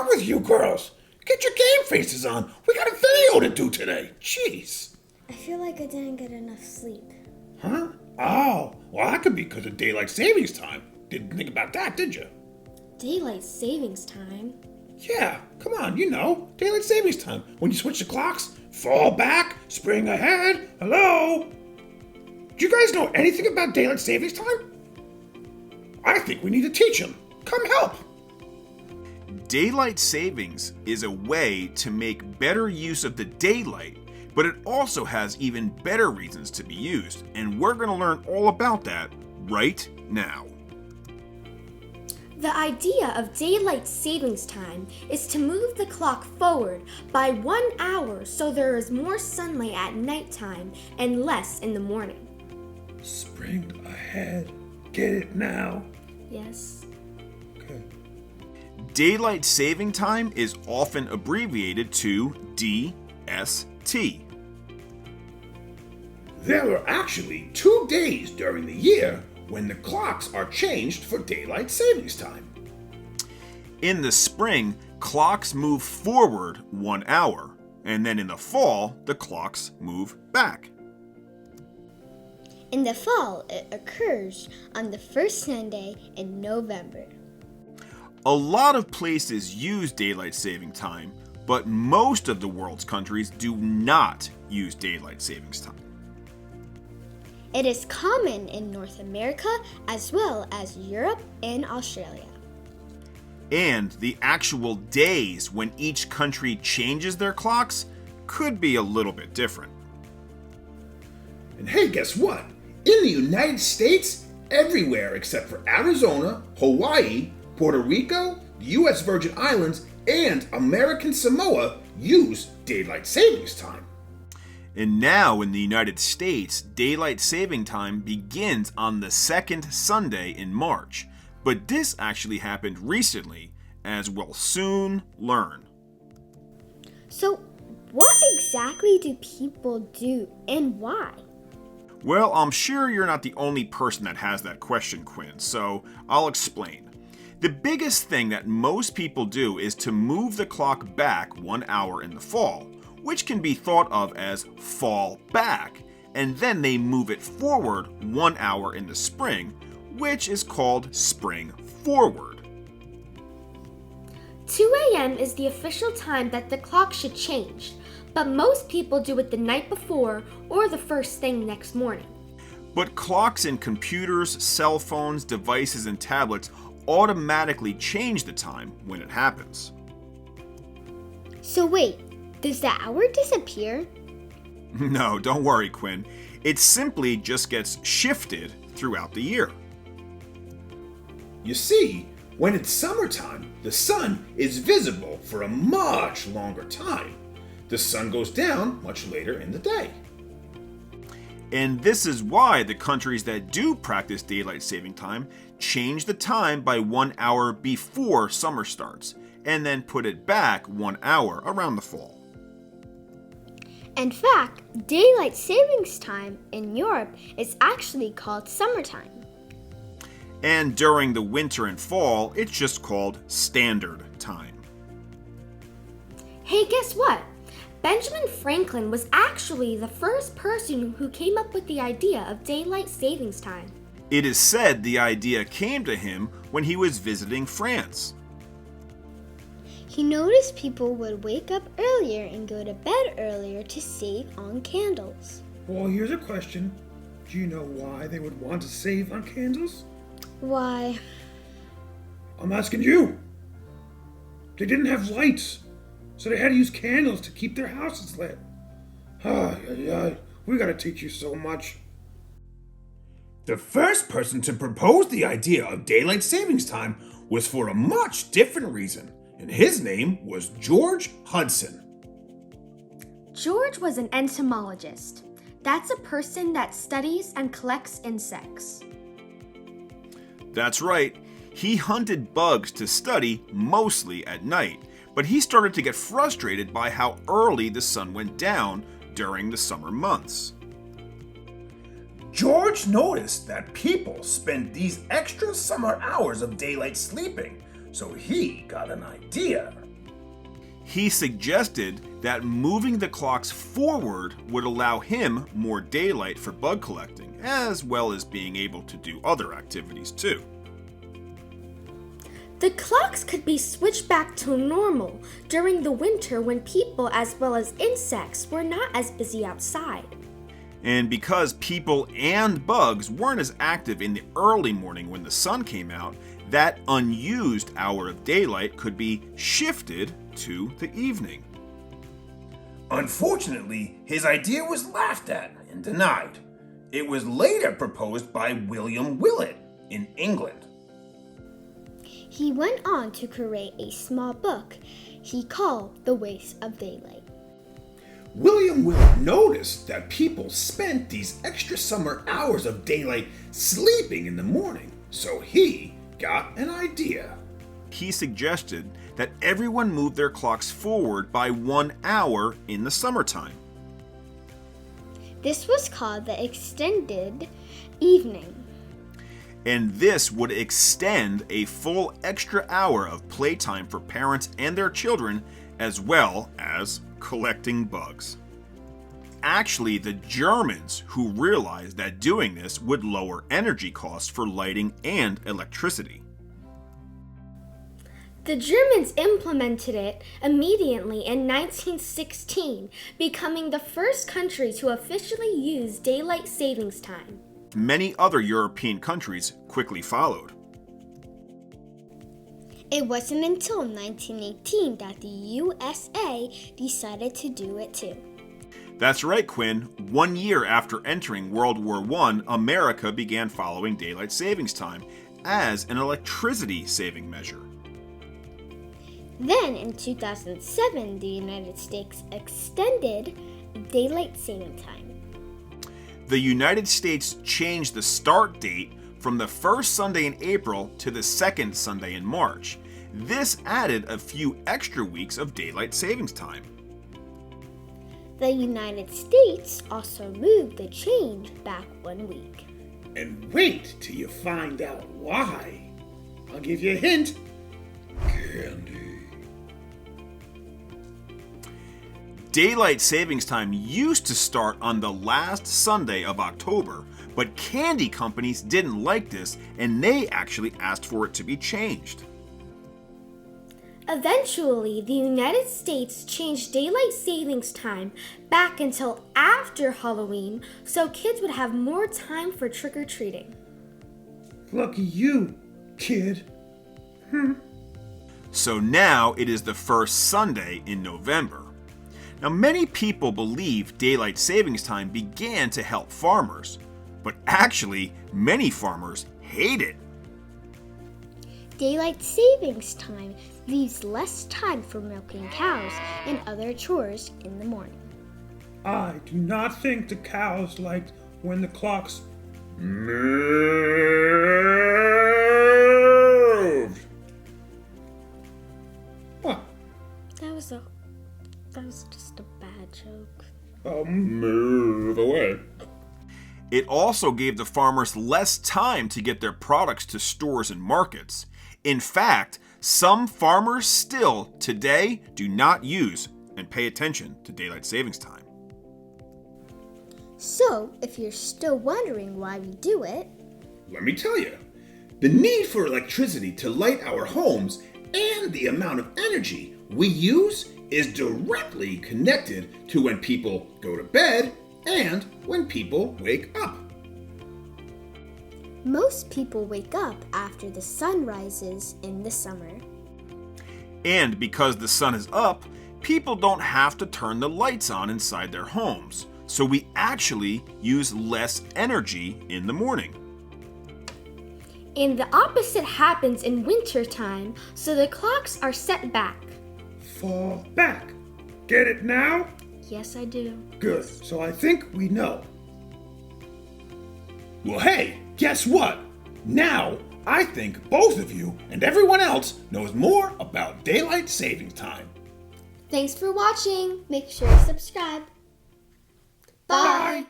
with you girls? Get your game faces on. We got a video to do today. Jeez. I feel like I didn't get enough sleep. Huh? Oh, well, that could be because of daylight savings time. Didn't think about that, did you? Daylight savings time? Yeah, come on, daylight savings time. When you switch the clocks, fall back, spring ahead. Hello? Do you guys know anything about daylight savings time? I think we need to teach them. Come help. Daylight savings is a way to make better use of the daylight, but it also has even better reasons to be used, and we're going to learn all about that right now. The idea of daylight savings time is to move the clock forward by 1 hour so there is more sunlight at nighttime and less in the morning. Spring ahead. Get it now? Yes. Okay. Daylight saving time is often abbreviated to DST. There are actually 2 days during the year when the clocks are changed for daylight savings time. In the spring, clocks move forward 1 hour, and then in the fall, the clocks move back. In the fall, it occurs on the first Sunday in November. A lot of places use daylight saving time, but most of the world's countries do not use daylight savings time. It is common in North America as well as Europe and Australia. And the actual days when each country changes their clocks could be a little bit different. And hey, guess what? In the United States, everywhere except for Arizona, Hawaii, Puerto Rico, the U.S. Virgin Islands, and American Samoa use daylight savings time. And now in the United States, daylight saving time begins on the second Sunday in March. But this actually happened recently, as we'll soon learn. So, what exactly do people do and why? Well, I'm sure you're not the only person that has that question, Quinn, so I'll explain. The biggest thing that most people do is to move the clock back 1 hour in the fall, which can be thought of as fall back, and then they move it forward 1 hour in the spring, which is called spring forward. 2 a.m. is the official time that the clock should change, but most people do it the night before or the first thing next morning. But clocks in computers, cell phones, devices, and tablets automatically change the time when it happens. So wait, does the hour disappear? No, don't worry, Quinn. It simply just gets shifted throughout the year. You see, when it's summertime, the sun is visible for a much longer time. The sun goes down much later in the day. And this is why the countries that do practice daylight saving time change the time by 1 hour before summer starts, and then put it back 1 hour around the fall. In fact, daylight savings time in Europe is actually called summertime. And during the winter and fall, it's just called standard time. Hey, guess what? Benjamin Franklin was actually the first person who came up with the idea of daylight savings time. It is said the idea came to him when he was visiting France. He noticed people would wake up earlier and go to bed earlier to save on candles. Well, here's a question. Do you know why they would want to save on candles? Why? I'm asking you. They didn't have lights, so they had to use candles to keep their houses lit. We gotta teach you so much. The first person to propose the idea of daylight savings time was for a much different reason, and his name was George Hudson. George was an entomologist. That's a person that studies and collects insects. That's right, he hunted bugs to study mostly at night, but he started to get frustrated by how early the sun went down during the summer months. George noticed that people spent these extra summer hours of daylight sleeping, so he got an idea. He suggested that moving the clocks forward would allow him more daylight for bug collecting, as well as being able to do other activities too. The clocks could be switched back to normal during the winter when people as well as insects were not as busy outside. And because people and bugs weren't as active in the early morning when the sun came out, that unused hour of daylight could be shifted to the evening. Unfortunately, his idea was laughed at and denied. It was later proposed by William Willett in England. He went on to create a small book he called The Waste of Daylight. William Willett noticed that people spent these extra summer hours of daylight sleeping in the morning, so he got an idea. He suggested that everyone move their clocks forward by 1 hour in the summertime. This was called the extended evening. And this would extend a full extra hour of playtime for parents and their children, as well as collecting bugs. Actually, the Germans who realized that doing this would lower energy costs for lighting and electricity. The Germans implemented it immediately in 1916, becoming the first country to officially use daylight savings time. Many other European countries quickly followed. It wasn't until 1918 that the USA decided to do it too. That's right, Quinn. 1 year after entering World War I, America began following daylight savings time as an electricity saving measure. Then in 2007, the United States extended daylight saving time. The United States changed the start date from the first Sunday in April to the second Sunday in March. This added a few extra weeks of daylight savings time. The United States also moved the change back 1 week. And wait till you find out why. I'll give you a hint. Candy. Daylight savings time used to start on the last Sunday of October, but candy companies didn't like this and they actually asked for it to be changed. Eventually, the United States changed daylight savings time back until after Halloween so kids would have more time for trick-or-treating. Lucky you, kid. So now it is the first Sunday in November. Now, many people believe daylight savings time began to help farmers, but actually, many farmers hate it. Daylight savings time leaves less time for milking cows and other chores in the morning. I do not think the cows liked when the clocks Moved. What? That was just a bad joke. I'll move away. It also gave the farmers less time to get their products to stores and markets. In fact, some farmers still today do not use and pay attention to daylight savings time. So, if you're still wondering why we do it, Let me tell you. The need for electricity to light our homes and the amount of energy we use is directly connected to when people go to bed and when people wake up. most people wake up after the sun rises in the summer. And because the sun is up, people don't have to turn the lights on inside their homes, so we actually use less energy in the morning. And the opposite happens in wintertime, so the clocks are set back. Fall back. Get it now? Yes, I do. Good. So I think we know. Well, hey, guess what? Now, I think both of you and everyone else knows more about daylight saving time. Thanks for watching. Make sure to subscribe. Bye.